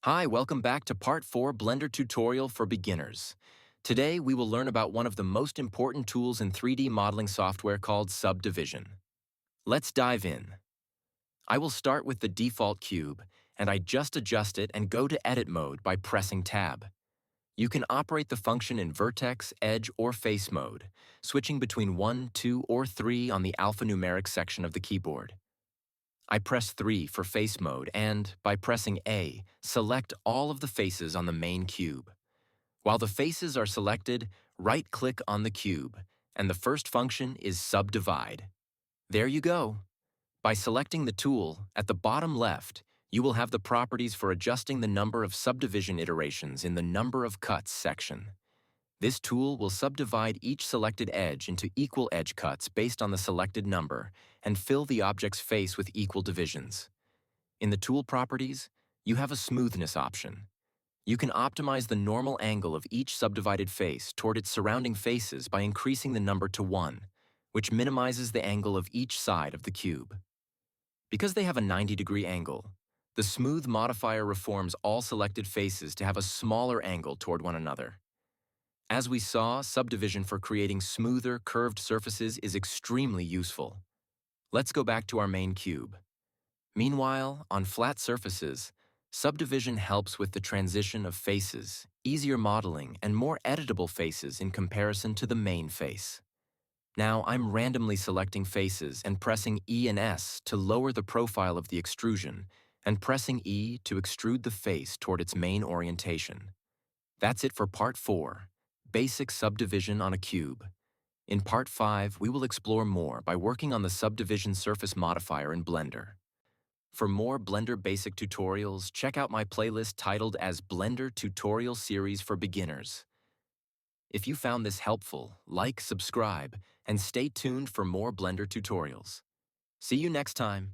Hi, welcome back to Part 4 Blender Tutorial for Beginners. Today, we will learn about one of the most important tools in 3D modeling software called Subdivision. Let's dive in. I will start with the default cube, and I just adjust it and go to Edit mode by pressing Tab. You can operate the function in Vertex, Edge, or Face mode, switching between 1, 2, or 3 on the alphanumeric section of the keyboard. I press 3 for face mode and, by pressing A, select all of the faces on the main cube. While the faces are selected, right-click on the cube, and the first function is Subdivide. There you go. By selecting the tool, at the bottom left, you will have the properties for adjusting the number of subdivision iterations in the Number of Cuts section. This tool will subdivide each selected edge into equal edge cuts based on the selected number and fill the object's face with equal divisions. In the tool properties, you have a smoothness option. You can optimize the normal angle of each subdivided face toward its surrounding faces by increasing the number to 1, which minimizes the angle of each side of the cube. Because they have a 90-degree angle, the smooth modifier reforms all selected faces to have a smaller angle toward one another. As we saw, subdivision for creating smoother, curved surfaces is extremely useful. Let's go back to our main cube. Meanwhile, on flat surfaces, subdivision helps with the transition of faces, easier modeling, and more editable faces in comparison to the main face. Now I'm randomly selecting faces and pressing E and S to lower the profile of the extrusion, and pressing E to extrude the face toward its main orientation. That's it for Part 4. Basic subdivision on a cube. In Part 5, we will explore more by working on the subdivision surface modifier in Blender. For more Blender basic tutorials, check out my playlist titled as Blender Tutorial Series for Beginners. If you found this helpful, like, subscribe, and stay tuned for more Blender tutorials. See you next time.